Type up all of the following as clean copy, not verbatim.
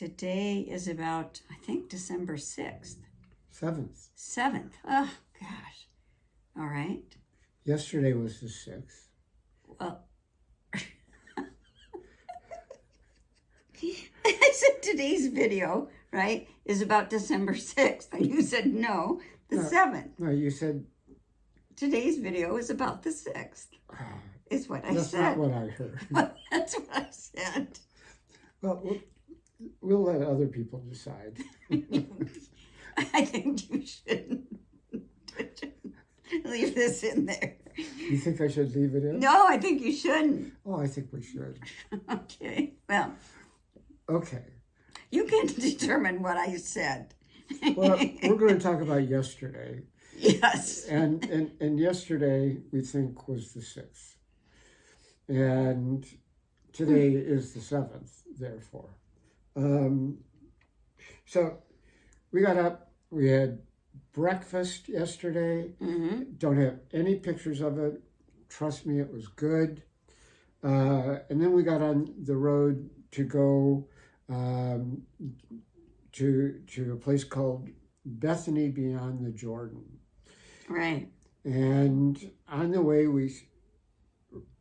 today is about, I think, December 6th. 7th. 7th. Oh, gosh. All right. Yesterday was the 6th. Well, I said today's video, right, is about December 6th. And you said no, the 7th. No, you said... Today's video is about the 6th. Is what I That's said. not what I heard. Well, that's what I said. Well, we'll let other people decide. I think you should leave this in there. You think I should leave it in? No, I think you shouldn't. Oh, I think we should. Okay, well. Okay. You can determine what I said. Well, we're going to talk about yesterday. Yes. And yesterday, we think, was the 6th. And today is the 7th, therefore. So we got up, we had breakfast yesterday. Mm-hmm. Don't have any pictures of it. Trust me, it was good. And then we got on the road to go to a place called Bethany Beyond the Jordan. Right. And on the way,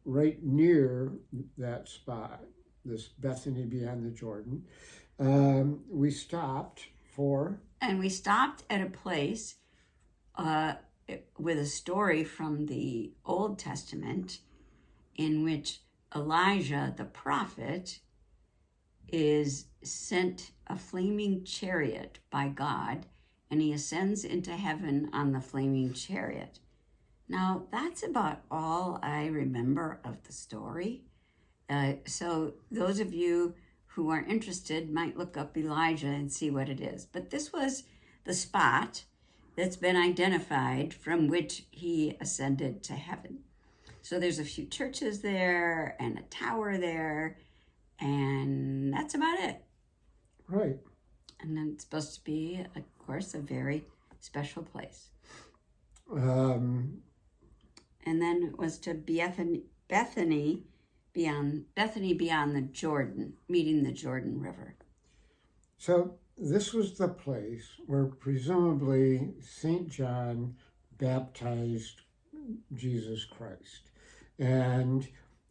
right near that spot, this Bethany Beyond the Jordan, we stopped for... And we stopped at a place with a story from the Old Testament in which Elijah, the prophet, is sent a flaming chariot by God, and he ascends into heaven on the flaming chariot. Now, that's about all I remember of the story. So those of you who are interested might look up Elijah and see what it is. But this was the spot that's been identified from which he ascended to heaven. So there's a few churches there and a tower there, and that's about it. Right. And then it's supposed to be, of course, a very special place. Um, And then it was to Bethany Beyond the Jordan, meeting the Jordan River. So this was the place where presumably St. John baptized Jesus Christ. And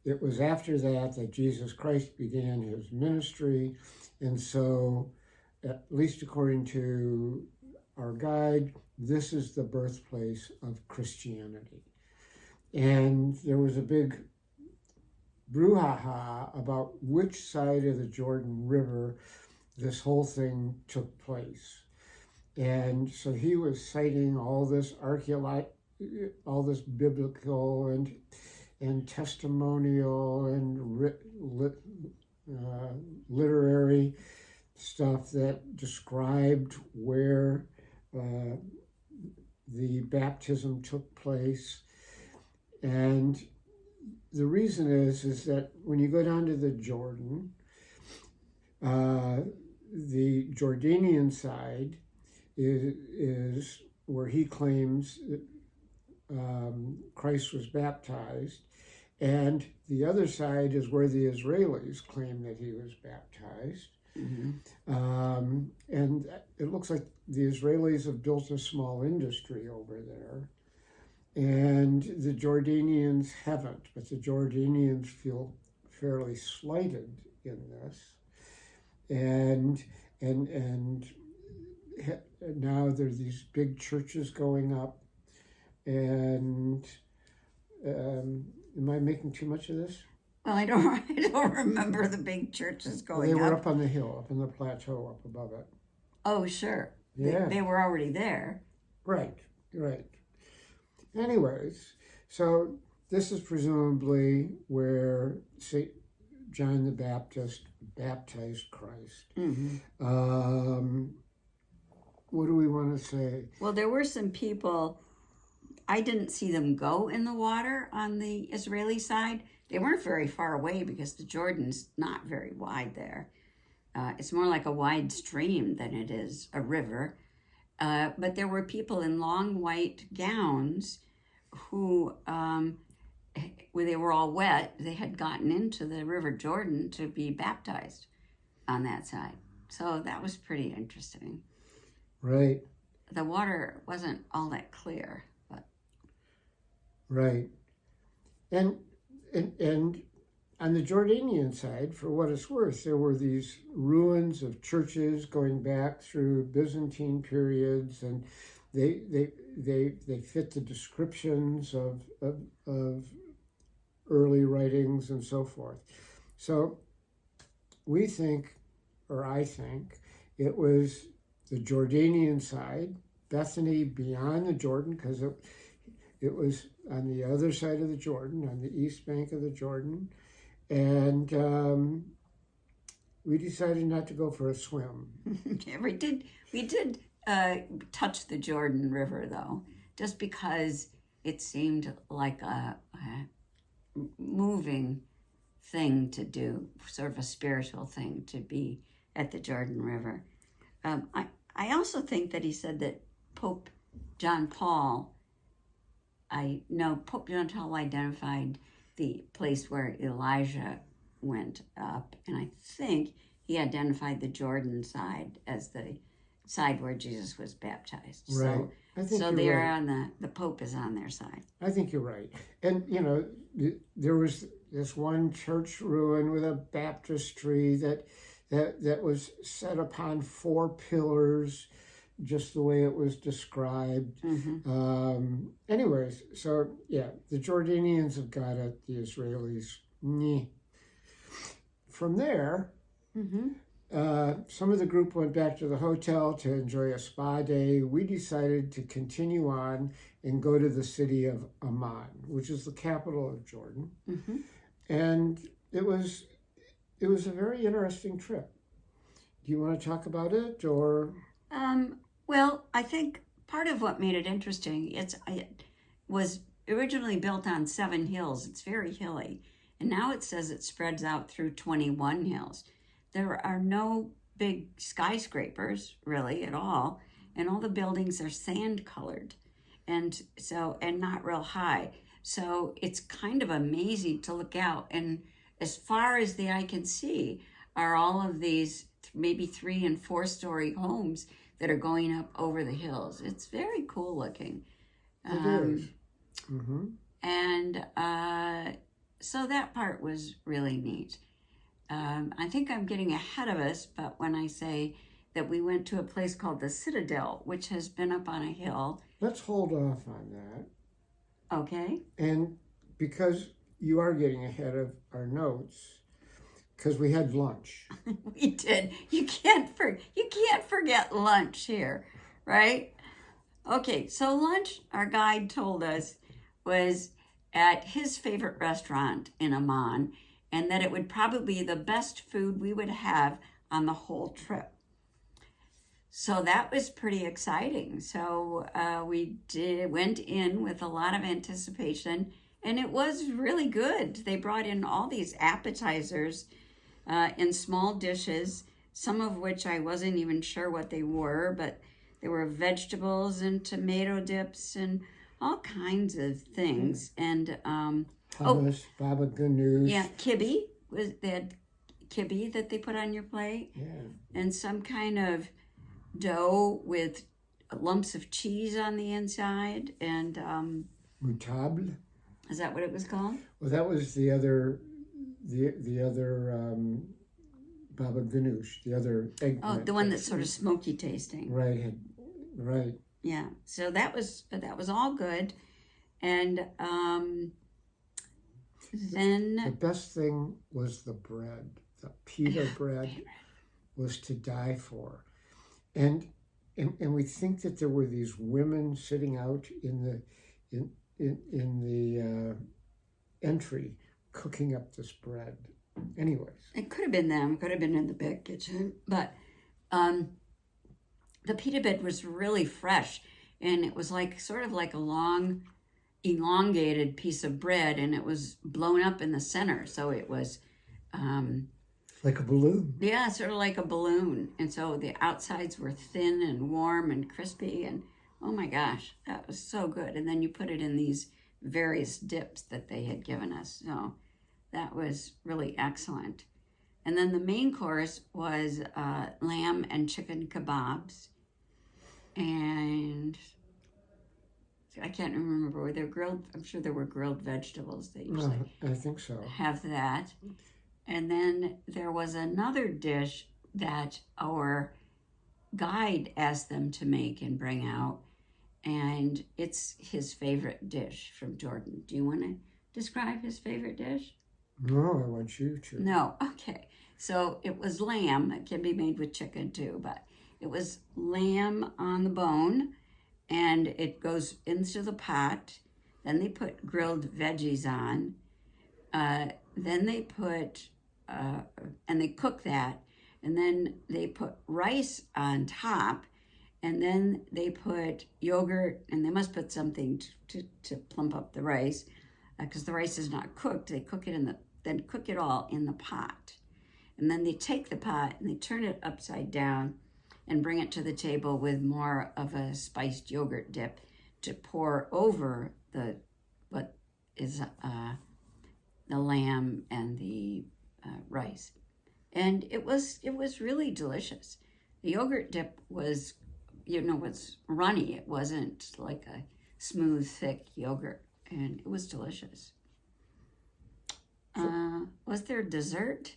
it was after that Jesus Christ began his ministry. And so, at least according to our guide, this is the birthplace of Christianity. And there was a big brouhaha about which side of the Jordan River this whole thing took place. And so he was citing all this all this biblical and testimonial and literary stuff that described where the baptism took place. And the reason is that when you go down to the Jordan, the Jordanian side is where he claims that Christ was baptized, and the other side is where the Israelis claim that he was baptized. Mm-hmm. And it looks like the Israelis have built a small industry over there. And the Jordanians haven't, but the Jordanians feel fairly slighted in this. And now there's these big churches going up. And am I making too much of this? Well, I don't remember the big churches going up. They were up on the hill, up on the plateau, up above it. Oh, sure. Yeah. They were already there. Right. Anyways, so this is presumably where St. John the Baptist baptized Christ. Mm-hmm. What do we want to say? Well, there were some people, I didn't see them go in the water on the Israeli side. They weren't very far away because the Jordan's not very wide there. It's more like a wide stream than it is a river. But there were people in long white gowns who, when they were all wet, they had gotten into the River Jordan to be baptized on that side. So that was pretty interesting. Right. The water wasn't all that clear, but Right. And on the Jordanian side, for what it's worth, there were these ruins of churches going back through Byzantine periods, and they fit the descriptions of early writings and so forth. So we think, or I think, it was the Jordanian side, Bethany Beyond the Jordan, because it was on the other side of the Jordan, on the east bank of the Jordan. And we decided not to go for a swim. yeah, we did touch the Jordan River, though, just because it seemed like a moving thing to do, sort of a spiritual thing to be at the Jordan River. I also think that he said that Pope John Paul identified the place where Elijah went up, and I think he identified the Jordan side as the side where Jesus was baptized. Right. So they're on the Pope is on their side. I think you're right. And, there was this one church ruin with a baptistry that was set upon 4 pillars, just the way it was described. Mm-hmm. Anyways, so yeah, the Jordanians have got it, the Israelis, meh. From there, some of the group went back to the hotel to enjoy a spa day. We decided to continue on and go to the city of Amman, which is the capital of Jordan. Mm-hmm. And it was a very interesting trip. Do you want to talk about it, or? Well, I think part of what made it interesting, it was originally built on 7 hills. It's very hilly. And now it says it spreads out through 21 hills. There are no big skyscrapers, really, at all. And all the buildings are sand colored and not real high. So it's kind of amazing to look out. And as far as the eye can see are all of these maybe 3- and 4-story homes that are going up over the hills. It's very cool looking. It is. Mm-hmm. And so that part was really neat. I think I'm getting ahead of us, but when I say that we went to a place called the Citadel, which has been up on a hill. Let's hold off on that. Okay. And because you are getting ahead of our notes, because we had lunch. We did. You can't forget lunch here, right? Okay, so lunch, our guide told us, was at his favorite restaurant in Amman, and that it would probably be the best food we would have on the whole trip. So that was pretty exciting. So we went in with a lot of anticipation, and it was really good. They brought in all these appetizers in small dishes, some of which I wasn't even sure what they were, but there were vegetables and tomato dips and all kinds of things. And hummus, baba ganoush. Yeah, they had kibbe that they put on your plate. Yeah. And some kind of dough with lumps of cheese on the inside. And Moutable. Is that what it was called? Well, that was the other baba ganoush, the other eggplant. Oh, the one that's sort of smoky tasting. Right. Yeah. So that was all good, and then the best thing was the bread. The pita bread was to die for, and we think that there were these women sitting out in the entry cooking up this bread. Anyways, it could have been them. Could have been in the big kitchen, but the pita bread was really fresh, and it was sort of like a long, elongated piece of bread, and it was blown up in the center, so it was like a balloon. Yeah, sort of like a balloon, and so the outsides were thin and warm and crispy, and oh my gosh, that was so good. And then you put it in these various dips that they had given us, so that was really excellent. And then the main course was lamb and chicken kebabs. And I can't remember, were there grilled, I'm sure there were grilled vegetables. They usually I think so. have that. And then there was another dish that our guide asked them to make and bring out. And it's his favorite dish from Jordan. Do you want to describe his favorite dish? No, I want you to. No, okay. So it was lamb. It can be made with chicken too, but it was lamb on the bone, and it goes into the pot. Then they put grilled veggies on. Then they put, and they cook that, and then they put rice on top, and then they put yogurt, and they must put something to plump up the rice, because the rice is not cooked. They cook it then cook it all in the pot. And then they take the pot and they turn it upside down and bring it to the table with more of a spiced yogurt dip to pour over what is the lamb and the rice. And it was really delicious. The yogurt dip was, was runny. It wasn't like a smooth, thick yogurt, and it was delicious. Was there dessert?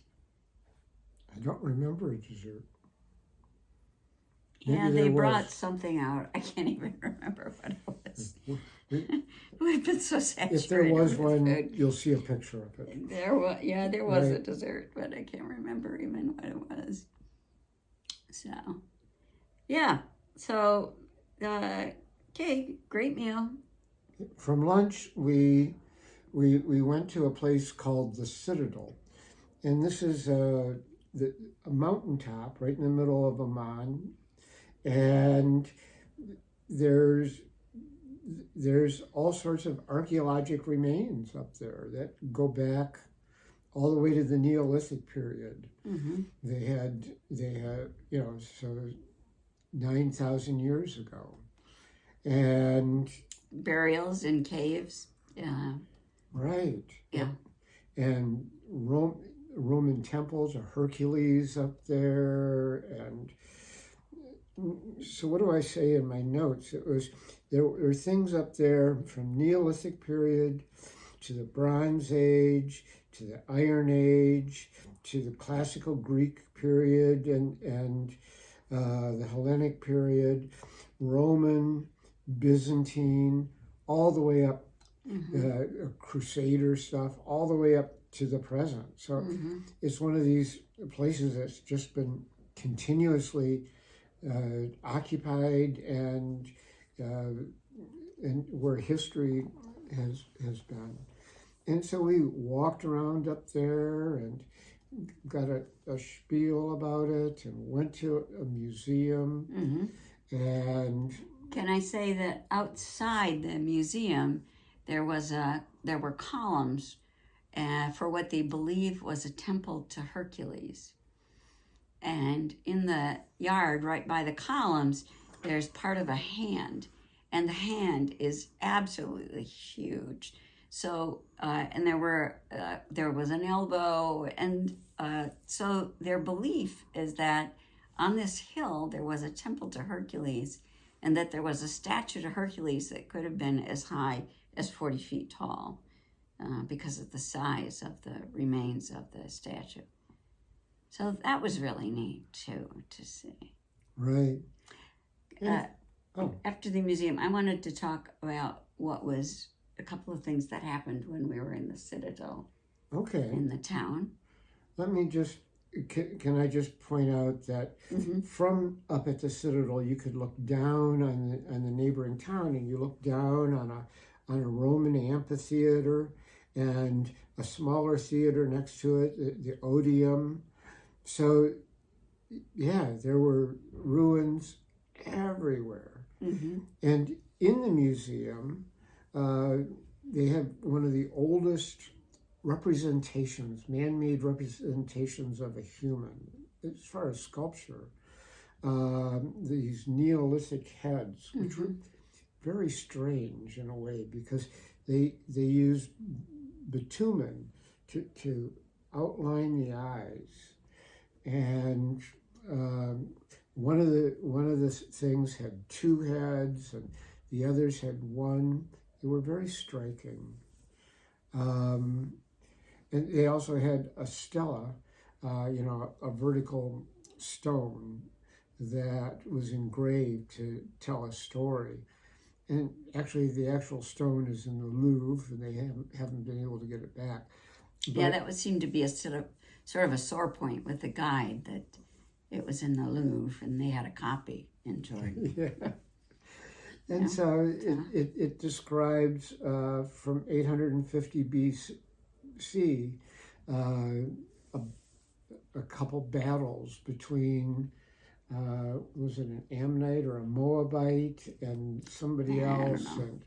I don't remember a dessert. Yeah, they brought something out. I can't even remember what it was. We've been so saturated. If there was one, food. You'll see a picture of it. There was a dessert, but I can't remember even what it was. So, yeah. So, okay, great meal. From lunch, we went to a place called the Citadel, and this is a mountaintop right in the middle of Amman, and there's all sorts of archaeologic remains up there that go back all the way to the Neolithic period. Mm-hmm. They had so 9,000 years ago, and burials in caves. Yeah. Right. Yeah. And Roman temples, a Hercules up there, and so what do I say in my notes? There were things up there from Neolithic period to the Bronze Age to the Iron Age to the Classical Greek period and the Hellenic period, Roman, Byzantine, all the way up. Mm-hmm. Crusader stuff, all the way up to the present. So mm-hmm. It's one of these places that's just been continuously occupied and where history has been. And so we walked around up there and got a spiel about it and went to a museum. Mm-hmm. And can I say that outside the museum, there were columns for what they believe was a temple to Hercules. And in the yard, right by the columns, there's part of a hand. And the hand is absolutely huge. So, and there was an elbow. And so their belief is that on this hill, there was a temple to Hercules, and that there was a statue to Hercules that could have been as high as 40 feet tall because of the size of the remains of the statue. So that was really neat, too, to see. Right. After the museum, I wanted to talk about what was a couple of things that happened when we were in the Citadel. Okay. In the town. Let me just, can I just point out that mm-hmm. from up at the Citadel, you could look down on the neighboring town, and you look down on a Roman amphitheater and a smaller theater next to it, the Odeum. So, yeah, there were ruins everywhere. Mm-hmm. And in the museum, they have one of the oldest representations, man-made representations of a human, as far as sculpture. These Neolithic heads, which mm-hmm. were very strange in a way, because they used bitumen to outline the eyes. and one of the things had two heads, and the others had one. They were very striking, and they also had a stela, a vertical stone that was engraved to tell a story. And actually, the actual stone is in the Louvre, and they haven't been able to get it back. But, yeah, that would seem to be a sort of a sore point with the guide, that it was in the Louvre and they had a copy in Jordan. Yeah. And so it describes from 850 BC a couple battles between, was it an Ammonite or a Moabite and somebody else? And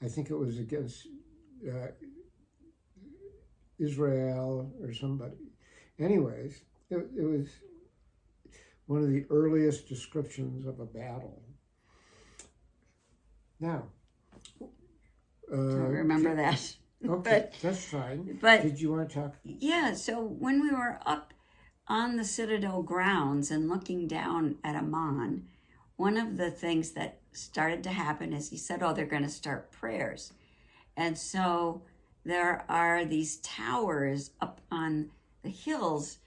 I think it was against Israel or somebody. Anyways, it was one of the earliest descriptions of a battle. Now, don't remember that. Okay, that's fine. But did you want to talk? Yeah, so when we were up on the Citadel grounds and looking down at Amman, one of the things that started to happen is he said, they're going to start prayers. And so there are these towers up on the hills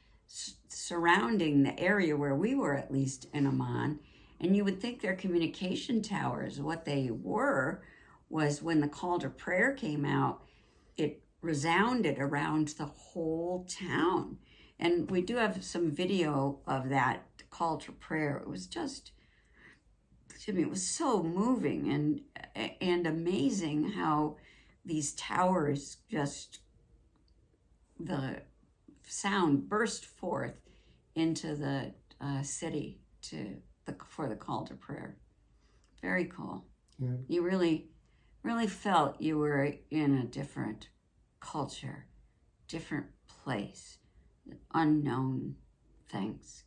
surrounding the area where we were, at least in Amman. And you would think they're communication towers. What they were was, when the call to prayer came out, it resounded around the whole town. And we do have some video of that call to prayer. It was just, it was so moving and amazing how these towers just, the sound burst forth into the city for the call to prayer. Very cool. Yeah. You really felt you were in a different culture, different place, unknown things.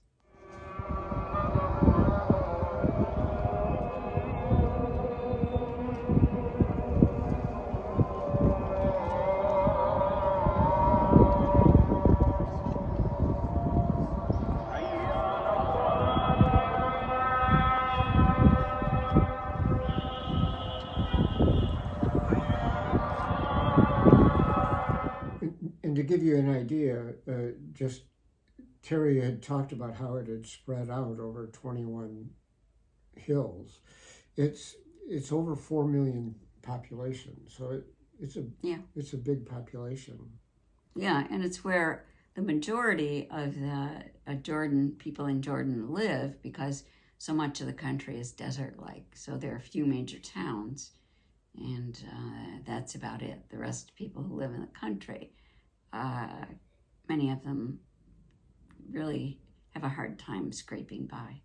And to give you an idea, just Terry had talked about how it had spread out over 21 hills. It's over 4 million population, so it's a big population. Yeah, and it's where the majority of the Jordan people in Jordan live, because so much of the country is desert-like. So there are a few major towns, and that's about it. The rest of people who live in the country, many of them really have a hard time scraping by.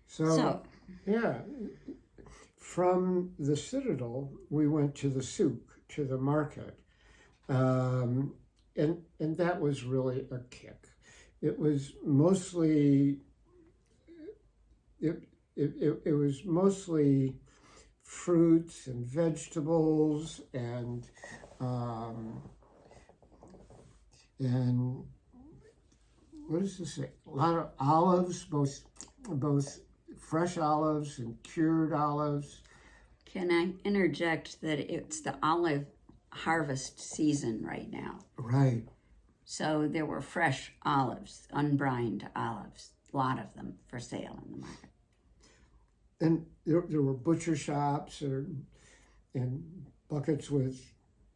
So yeah, from the Citadel, we went to the Souk, to the market, and that was really a kick. It was mostly it was mostly fruits and vegetables and what does this say? A lot of olives, both fresh olives and cured olives. Can I interject that it's the olive harvest season right now? Right. So there were fresh olives, unbrined olives, a lot of them for sale in the market. And there were butcher shops and buckets with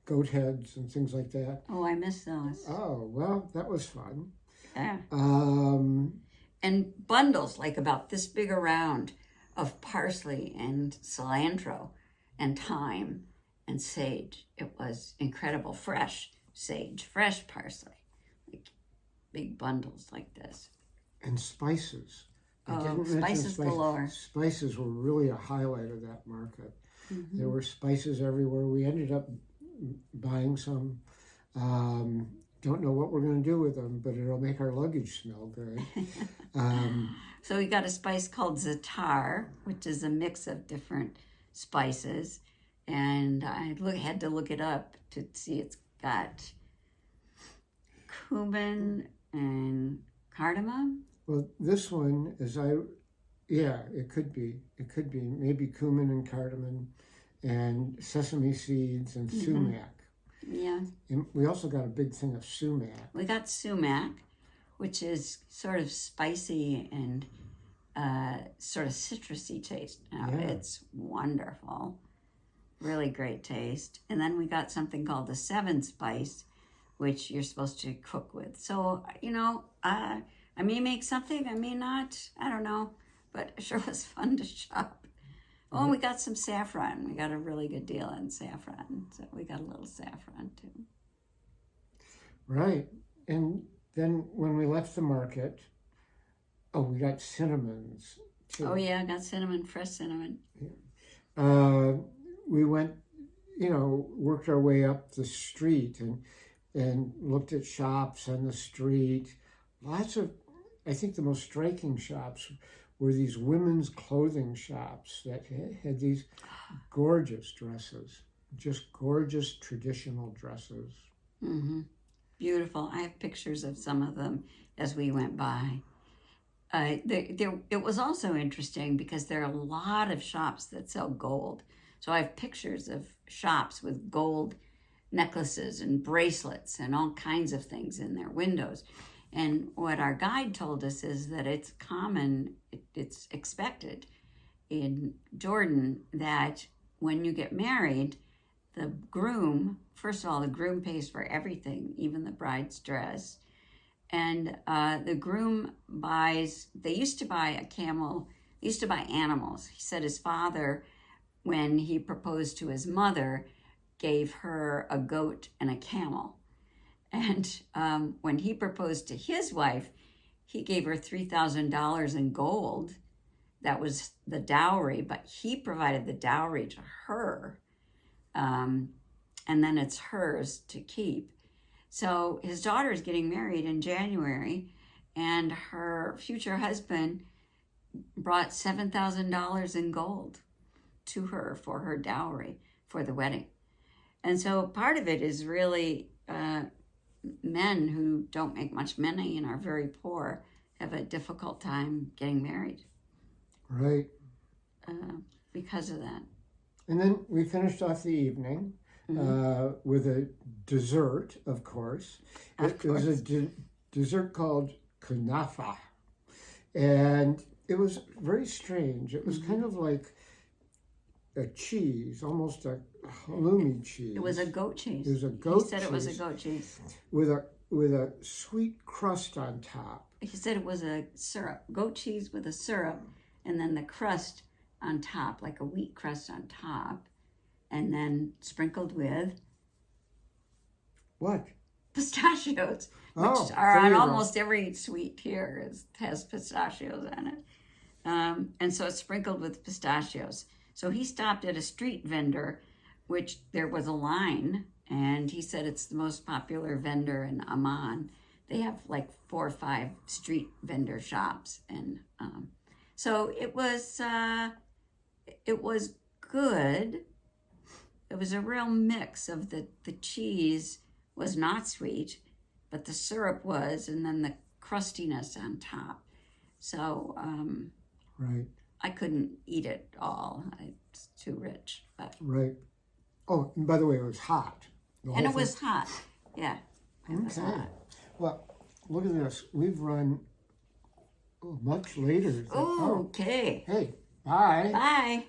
goat heads and things like that. Oh, I miss those. Oh, well, that was fun. Yeah. And bundles, like about this big around, of parsley and cilantro and thyme and sage. It was incredible. Fresh sage, fresh parsley, like big bundles like this. And spices. Spices galore. Spices were really a highlight of that market. Mm-hmm. There were spices everywhere. We ended up buying some. Don't know what we're going to do with them, but it'll make our luggage smell good. So we got a spice called za'atar, which is a mix of different spices. And I had to look it up to see it's got cumin, and cardamom. Well, this one, it could be. It could be maybe cumin and cardamom and sesame seeds and sumac. Yeah. And we also got a big thing of sumac. We got sumac, which is sort of spicy and sort of citrusy taste. Now, it's wonderful. Really great taste. And then we got something called the 7 spice, which you're supposed to cook with. So, I may make something, I may not, I don't know, but it sure was fun to shop. Oh, and we got some saffron. We got a really good deal on saffron. So we got a little saffron too. Right. And then when we left the market, we got cinnamons too. Oh yeah, I got cinnamon, fresh cinnamon. We went, worked our way up the street and looked at shops on the street. I think the most striking shops were these women's clothing shops that had these gorgeous dresses, just gorgeous traditional dresses. Mm-hmm. Beautiful. I have pictures of some of them as we went by. It was also interesting because there are a lot of shops that sell gold. So I have pictures of shops with gold necklaces and bracelets and all kinds of things in their windows. And what our guide told us is that it's common, it's expected in Jordan that when you get married, the groom, first of all, the groom pays for everything, even the bride's dress. And the groom they used to buy animals. He said his father, when he proposed to his mother, gave her a goat and a camel. And when he proposed to his wife, he gave her $3,000 in gold. That was the dowry, but he provided the dowry to her. And then it's hers to keep. So his daughter is getting married in January, and her future husband brought $7,000 in gold to her for her dowry for the wedding. And so part of it is really men who don't make much money and are very poor have a difficult time getting married. Right. Because of that. And then we finished off the evening with a dessert, of course. It was a dessert called kunafa. And it was very strange. It was kind of like a cheese, almost a halloumi cheese. It was a goat cheese. It was a goat cheese. He said it was a goat cheese. With a sweet crust on top. He said it was a syrup, goat cheese with a syrup, and then the crust on top, like a wheat crust on top, and then sprinkled with what? Pistachios, which Oh, are on there you go. almost every sweet here has pistachios on it. And so it's sprinkled with pistachios. So he stopped at a street vendor, which there was a line, and he said it's the most popular vendor in Amman. They have like 4 or 5 street vendor shops, and so it was good. It was a real mix of the cheese was not sweet, but the syrup was, and then the crustiness on top. So Right. I couldn't eat it all. It's too rich. But Right. Oh, and by the way, it was hot. and it was hot. Yeah, it was Okay. hot. Well, look at this. We've run much later. Okay. Hey, bye. Bye.